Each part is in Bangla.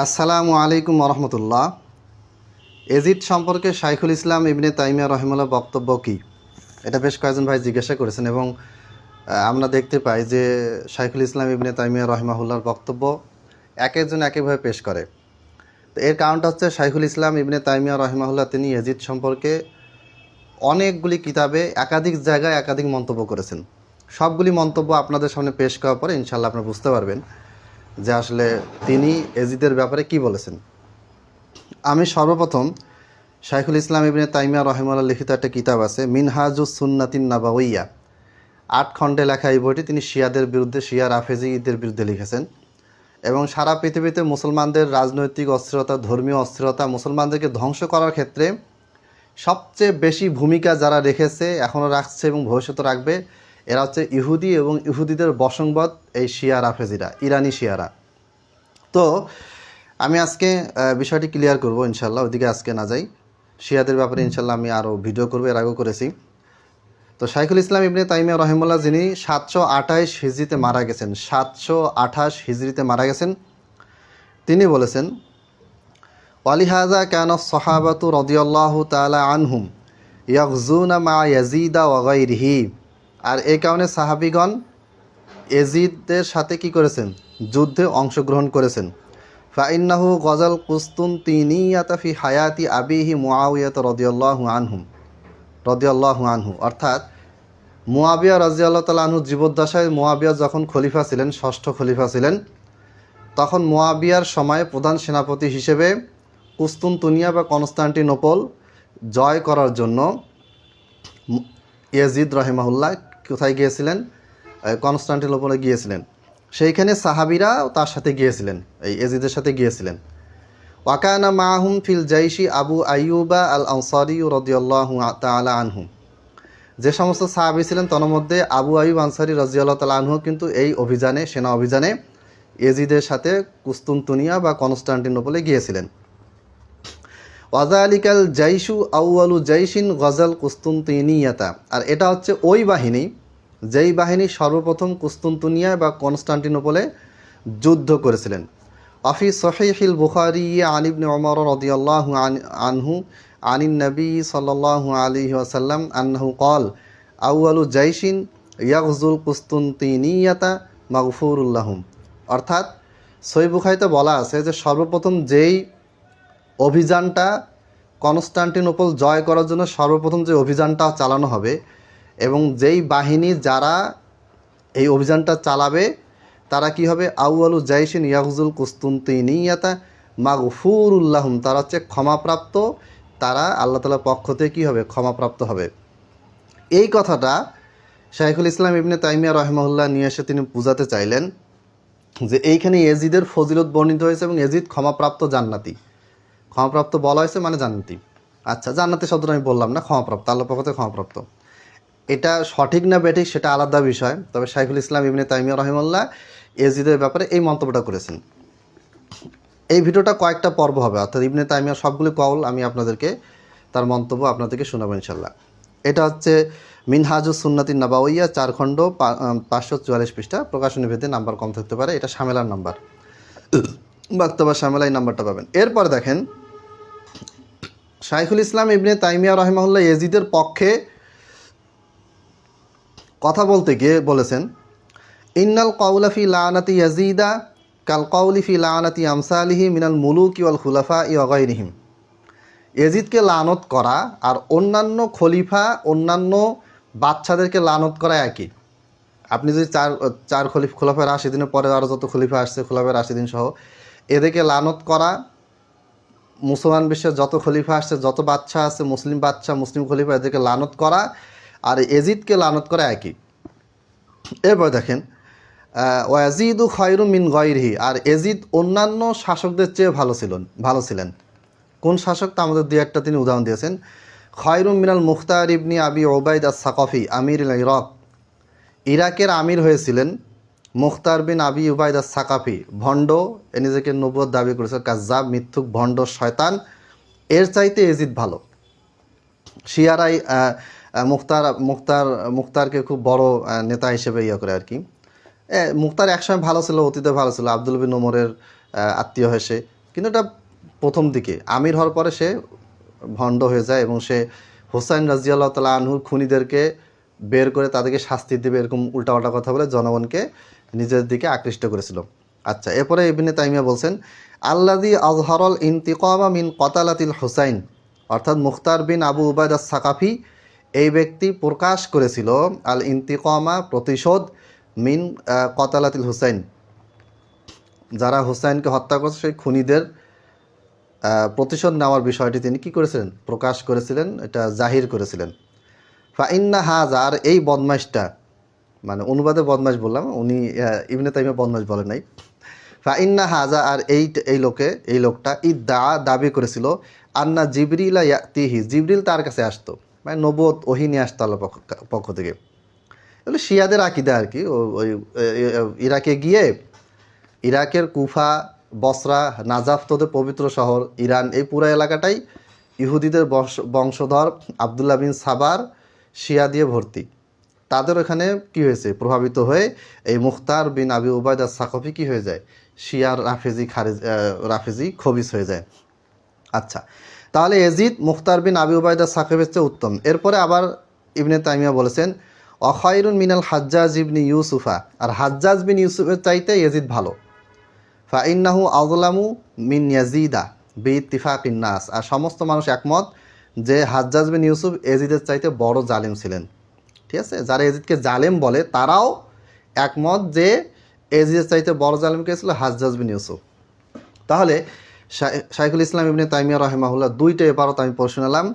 আসসালামু আলাইকুম রহমতুল্লাহ। এজিদ সম্পর্কে শাইখুল ইসলাম ইবনে তাইমিয়া রহিমাল্লাহ বক্তব্য কী, এটা বেশ কয়েকজন ভাই জিজ্ঞাসা করেছেন এবং আমরা দেখতে পাই যে শাইখুল ইসলাম ইবনে তাইমিয়া রহিমাহুল্লাহর বক্তব্য এক একজন একইভাবে পেশ করে। তো এর কারণটা হচ্ছে শাইখুল ইসলাম ইবনে তাইমিয়া রহিমাহুল্লাহ তিনি এজিদ সম্পর্কে অনেকগুলি কিতাবে একাধিক জায়গায় একাধিক মন্তব্য করেছেন। সবগুলি মন্তব্য আপনাদের সামনে পেশ করার পরে ইনশাল্লাহ আপনারা বুঝতে পারবেন যে আসলে তিনি এজিদের ব্যাপারে কি বলেছেন। আমি সর্বপ্রথম শাইখুল ইসলাম ইবনে তাইমিয়া রহিমাহুল্লাহ লিখিত একটা কিতাব আছে মিনহাজুস সুন্নাতিন নাবাউইয়া, 8 খণ্ডে লেখা এই বইটি তিনি শিয়াদের বিরুদ্ধে, শিয়া রাফেজিদের বিরুদ্ধে লিখেছেন এবং সারা পৃথিবীতে মুসলমানদের রাজনৈতিক অস্থিরতা, ধর্মীয় অস্থিরতা, মুসলমানদেরকে ধ্বংস করার ক্ষেত্রে সবচেয়ে বেশি ভূমিকা যারা রেখেছে, এখনও রাখছে এবং ভবিষ্যতে রাখবে, এরা হচ্ছে ইহুদি এবং ইহুদিদের বশংবদ এই শিয়া রাফেজিরা, ইরানি শিয়ারা। তো আমি আজকে বিষয়টি ক্লিয়ার করব ইনশাল্লাহ, ওইদিকে আজকে না যাই। শিয়াদের ব্যাপারে ইনশাল্লাহ আমি আরও ভিডিও করবো, এর আগেও করেছি। তো শাইখুল ইসলাম ইবনে তাইমিয়া রহিমাহুল্লাহ যিনি 728 হিজরিতে মারা গেছেন, 728 হিজরিতে মারা গেছেন, তিনি বলেছেন ওয়ালিহাজা কেন সহাবাতু রদিয়াল্লাহু তাআলা আনহুম ইয়াগজুনা মা ইয়াজিদা ওয়া গায়রিহি। আর এই কারণে সাহাবিগণ এজিদের সাথে কি করেছেন? যুদ্ধে অংশগ্রহণ করেছেন। ফাইন্নাহু গজাল কুস্তুনতিনিয়াতা ফি হায়াতি আবিহি মুআউয়াতা রাদিয়াল্লাহু আনহু। অর্থাৎ মুআবিয়া রাদিয়াল্লাহু তাআলা আনহু জীবদ্দশায় মুআবিয়া যখন খলিফা ছিলেন, ষষ্ঠ খলিফা ছিলেন, তখন মুআবিয়ার সময় প্রধান সেনাপতি হিসেবে কুস্তুনতুনিয়া বা কনস্টান্টিনোপল জয় করার জন্য ইয়াজিদ রহিমাহুল্লাহ কোথায় গিয়েছিলেন? কনস্টান্টিনোপলে গিয়েছিলেন। সেইখানে সাহাবিরাও তার সাথে গিয়েছিলেন, এই ইয়াজিদের সাথে গিয়েছিলেন। ওয়াকানা মাহুম ফিল জাইশি আবু আইয়ুবা আল আনসারি রাদিয়াল্লাহু তাআলা আনহু। যে সমস্ত সাহাবী ছিলেন তার মধ্যে আবু আইয়ুব আনসারি রাদিয়াল্লাহু তাআলা আনহু কিন্তু এই অভিযানে, সেনা অভিযানে ইয়াজিদের সাথে কুস্তুনতুনিয়া বা কনস্টান্টিনোপলে গিয়েছিলেন। ওয়াজালিকাল জাইশু আউয়ালু জাইশিন গজাল কুস্তুনতিনিয়াতা। আর এটা হচ্ছে ওই বাহিনী, যেই বাহিনী সর্বপ্রথম কুস্তুনতুনিয়া বা কনস্টান্টিনোপলে যুদ্ধ করেছিলেন। আফি সহিহিল বুখারী আন ইবনে উমর রাদিয়াল্লাহু আনহু আনিন নবী সাল্লাল্লাহু আলাইহি ওয়াসাল্লাম আন্নাহু ক্বাল আউয়ালু জাইশিন ইয়াগজুল কুস্তুনতিনিয়াতা মাগফুরুল লাহুম। অর্থাৎ সহিহ বুখারীতে বলা আছে যে সর্বপ্রথম যেই অভিযানটা কনস্টান্টিনোপল জয় করার জন্য সর্বপ্রথম যে অভিযানটা চালানো হবে এবং যেই বাহিনী যারা এই অভিযানটা চালাবে তারা কি হবে? আউয়ালু জাইশিন ইয়াগজুল কুস্তুনতিনিয়াতা মাগফুরুল্লাহুম। তারা হচ্ছে ক্ষমাপ্রাপ্ত, তারা আল্লাহ তাআলার পক্ষ থেকে কী হবে? ক্ষমাপ্রাপ্ত হবে। এই কথাটা শাইখুল ইসলাম ইবনে তাইমিয়া রহিমাহুল্লাহ নিয়ে এসে তিনি বুঝাতে চাইলেন যে এইখানে এজিদের ফজিলত বর্ণিত হয়েছে এবং এজিদ ক্ষমাপ্রাপ্ত জান্নাতি। ক্ষমাপ্রাপ্ত বলা হয়েছে মানে জান্নাতি। আচ্ছা, জান্নাতি শব্দটা আমি বললাম না, ক্ষমাপ্রাপ্ত, আল্লাহ পক্ষ থেকে ক্ষমাপ্রাপ্ত। এটা সঠিক না বেঠিক সেটা আলাদা বিষয়, তবে শাইখুল ইসলাম ইবনে তাইমিয়া রহিমাহুল্লাহ এজিদের ব্যাপারে এই মন্তব্যটা করেছেন। এই ভিডিওটা কয়েকটা পর্ব হবে, অর্থাৎ ইবনে তাইমিয়ার সবগুলি কওল আমি আপনাদেরকে, তার মন্তব্য আপনাদেরকে শোনাবো ইনশাল্লাহ। এটা হচ্ছে মিনহাজুস সুন্নাতিন নাবাউইয়া, 4 খণ্ড, 544 পৃষ্ঠা। প্রকাশনী ভেদে নাম্বার কম থাকতে পারে, এটা শামেলার নাম্বার, বাক্তবা শামেলা এই নাম্বারটা পাবেন। এরপর দেখেন শাইখুল ইসলাম ইবনে তাইমিয়া রহিমাহুল্লাহ এজিদের পক্ষে কথা বলতে গিয়ে বলেছেন ইন্নাল কাউলা ফি লানাতি ইয়াজিদা কাল কাউলি ফি লানাতি আমসালিহি মিনাল মুলুকি ওয়াল খুলাফা ওয়া গায়রিহিম। এজিদকে লানত করা আর অন্যান্য খলিফা, অন্যান্য বাদশাদেরকে লানত করা একই। আপনি যদি চার খোলাফায়ে রাশিদিনের পরে আরও যত খলিফা আসছে, খোলাফায়ে রাশিদিন সহ, এদেরকে লানত করা, মুসলমান বিশ্বের যত খলিফা আসছে, যত বাদশা আছে, মুসলিম বাদশা, মুসলিম খলিফা, এদেরকে লানত করা আর এজিদকে লানত করা একই। এরপর দেখেন ওয়াজিদু খয়রু মিন গায়রিহি। আর এজিদ অন্যান্য শাসকদের চেয়ে ভালো ছিলেন। কোন শাসক? তা আমাদের দিয়ে একটা তিনি উদাহরণ দিয়েছেন। খয়রু মিনাল মুখতার ইবনি আবি ওবাইদ আস সাকাফি আমির ইরাক। ইরাকের আমির হয়েছিলেন মুখতার বিন আবি উবাইদ আস সাকাফি, ভণ্ড, এ নিজেকে নবুয়ত দাবি করেছে, কাজ্জাব, মিথ্যুক, ভণ্ড, শয়তান। এর চাইতে এজিদ ভালো। শিয়ারাই মুখতারকে খুব বড় নেতা হিসেবে করে আর কি। মুখতার একসময় ভালো ছিল, অতীতে ভালো ছিল, আব্দুল বিন ওমরের আত্মীয় হয়েছে, কিন্তু এটা প্রথম দিকে, আমির হওয়ার পরে সে ভণ্ড হয়ে যায় এবং সে হুসাইন রাজিয়াল্লাহ তাআলা আনহুর খুনিদেরকে বের করে তাদেরকে শাস্তি দেবে এরকম উল্টাপাল্টা কথা বলে জনগণকে নিজের দিকে আকৃষ্ট করেছিল। আচ্ছা, এরপরে ইবনে তাইমিয়া বলছেন আল্লাযী আযহারাল ইনতিকামা মিন কতালাতিল হুসাইন, অর্থাৎ মুখতার বিন আবু উবাইদা সাকাফি এই ব্যক্তি প্রকাশ করেছিল আল ইনতিকামা প্রতিশোধ মিন কতালাতিল হুসাইন, যারা হুসাইনকে হত্যা করেছে সেই খুনিদের প্রতিশোধ নেওয়ার বিষয়টি তিনি কী করেছিলেন, প্রকাশ করেছিলেন, এটা জাহির করেছিলেন। ফাইন্না হাজা, আর এই বদমাইশটা, মানে অনুবাদে বদমাইশ বললাম, উনি ইবনে তাইমিয়া বদমাইশ বলেন নাই। ফাইন্না হাজা, আর এই লোকটা ইদ্দা দাবি করেছিল আন্না জিবরিলা ইয়াতিহি, জিবরিল তার কাছে আসতো, মানে নবুয়ত ওহী নিয়ে আসতো আল্লাহর পক্ষ থেকে। এগুলো শিয়াদের আকিদা আর কি। ওই ইরাকে গিয়ে, ইরাকের কুফা, বসরা, নাজাফ তোদের পবিত্র শহর, ইরান, এই পুরো এলাকাটাই ইহুদিদের বংশধর আবদুল্লাহ বিন সাবার শিয়া দিয়ে ভর্তি। তাদের ওখানে কি হয়েছে, প্রভাবিত হয়ে এই মুখতার বিন আবি উবাইদা সাকফি কি হয়ে যায়, শিয়ার রাফেজি খবিস হয়ে যায়। আচ্ছা, তাহলে এজিদ মুখতার বিন আবি উবাইদা সাকফের চেয়ে উত্তম। এরপরে আবার ইবনে তাইমিয়া বলেছেন অখায়রুন মিনাল হাজ্জাজ ইবনি ইউসুফা, আর হাজ্জাজ বিন ইউসুফের চাইতে এজিদ ভালো। ফাইন্নাহু আযলামু মিন ইয়াজিদা বিইত্তিফাকিন নাস, আর সমস্ত মানুষ একমত যে হাজ্জাজ বিন ইউসুফ এজিদের চাইতে বড় জালেম ছিলেন। ঠিক আছে, যারা এজিদকে জালেম বলে তারাও একমত যে এজিদের চাইতে বড় জালেম কে ছিল, হাজ্জাজ বিন ইউসুফ। তাহলে শাইখুল ইসলাম ইবনে তাইমিয়া রাহিমাহুল্লাহ দুইটা ইবারত আমি পড়ে শোনালাম।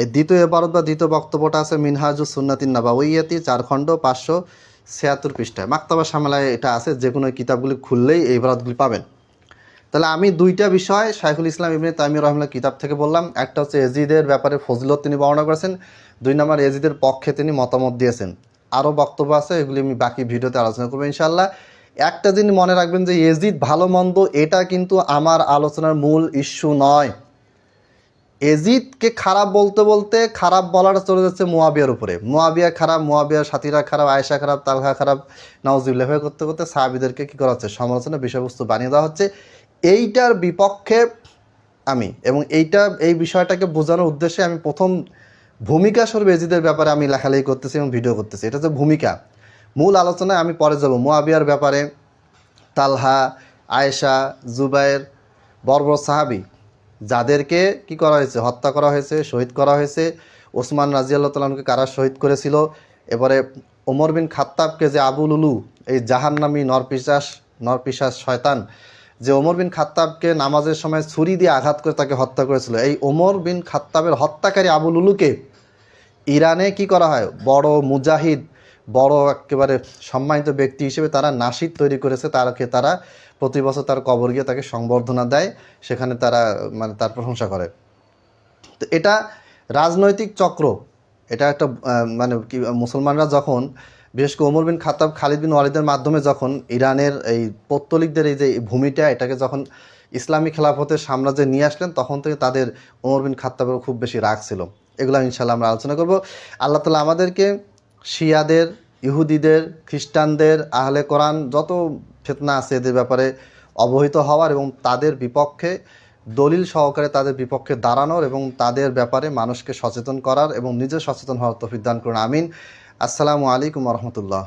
এই দ্বিতীয় ইবারত বা দ্বিতীয় বক্তব্যটা আছে মিনহাজুস সুন্নাতিন নাবাউইয়াতি 4 খণ্ড 576 পৃষ্ঠায়, মাকতাবা শামেলায় এটা আছে, যে কোনো কিতাবগুলি খুললেই এই ইবারতগুলি পাবেন। তাহলে আমি দুইটা বিষয় শাইখুল ইসলাম ইবনে তাইমিয়া রাহিমাহুল্লাহ কিতাব থেকে বললাম। একটা হচ্ছে এজিদের ব্যাপারে ফজিলত তিনি বর্ণনা করেছেন, 2 নম্বর এজিদের পক্ষে তিনি মতামত দিয়েছেন। আরও বক্তব্য আছে, এগুলি আমি বাকি ভিডিওতে আলোচনা করবো ইনশাআল্লাহ। একটা জিনিস মনে রাখবেন যে এজিদ ভালো মন্দ এটা কিন্তু আমার আলোচনার মূল ইস্যু নয়। এজিদকে খারাপ বলতে বলতে খারাপ বলাটা চলে যাচ্ছে মুয়াবিয়ার উপরে, মুয়াবিয়া খারাপ, মুয়াবিয়ার সাথীরা খারাপ, আয়েশা খারাপ, তালহা খারাপ, নাউজুবিল্লাহ করতে করতে সাহাবীদেরকে কী করা হচ্ছে, সমালোচনা বিষয়বস্তু বানিয়ে দেওয়া হচ্ছে। এইটার বিপক্ষে আমি, এবং এই বিষয়টাকে বোঝানোর উদ্দেশ্যে আমি প্রথম ভূমিকা স্বরূপ এজিদের ব্যাপারে আমি লেখালেখি করতেছি এবং ভিডিও করতেছি। এটা হচ্ছে ভূমিকা। মূল আলোচনায় আমি পরে যাব মুয়াবিয়ার ব্যাপারে, তালহা, আয়েশা, জুবায়ের, বর্বর সাহাবী যাদেরকে কি করা হয়েছে, হত্যা করা হয়েছে, শহীদ করা হয়েছে। ওসমান রাজিয়াল্লাহু তাআলা আনহুকে কারা শহীদ করেছিল। এবারে ওমর বিন খাত্তাবকে যে আবু লুলু, এই জাহান্নামী নরপিশাচ শয়তান, যে ওমর বিন খাত্তাবকে নামাজের সময় ছুরি দিয়ে আঘাত করে তাকে হত্যা করেছিল, এই ওমর বিন খাত্তাবের হত্যাকারী আবু লুলুকে ইরানে কি করা হয়, বড় মুজাহিদ, বড় একেবারে সম্মানিত ব্যক্তি হিসেবে তারা নাশিদ তৈরি করেছে। তারা প্রতি বছর তার কবর গিয়ে তাকে সংবর্ধনা দেয়, সেখানে তারা মানে তার প্রশংসা করে। তো এটা রাজনৈতিক চক্র, এটা একটা মানে কি, মুসলমানরা যখন বিশেষ করে ওমর বিন খাত্তাব, খালিদ বিন ওয়ালিদের মাধ্যমে যখন ইরানের এই পৌত্তলিকদের এই যে ভূমিটা, এটাকে যখন ইসলামী খেলাফতের সাম্রাজ্যে নিয়ে আসলেন, তখন থেকে তাদের ওমর বিন খাত্তাবের খুব বেশি রাগ ছিল। এগুলো ইনশাল্লাহ আমরা আলোচনা করব। আল্লাহ তাআলা আমাদেরকে শিয়াদের, ইহুদিদের, খ্রিস্টানদের, আহলে কোরআন যত ফিতনা আছে এদের ব্যাপারে অবহিত হওয়ার এবং তাদের বিপক্ষে দলিল সহকারে তাদের বিপক্ষে দাঁড়ানোর এবং তাদের ব্যাপারে মানুষকে সচেতন করার এবং নিজে সচেতন হওয়ার তৌফিক দান করুন, আমিন। আসসালামু আলাইকুম ওয়া রাহমাতুল্লাহ।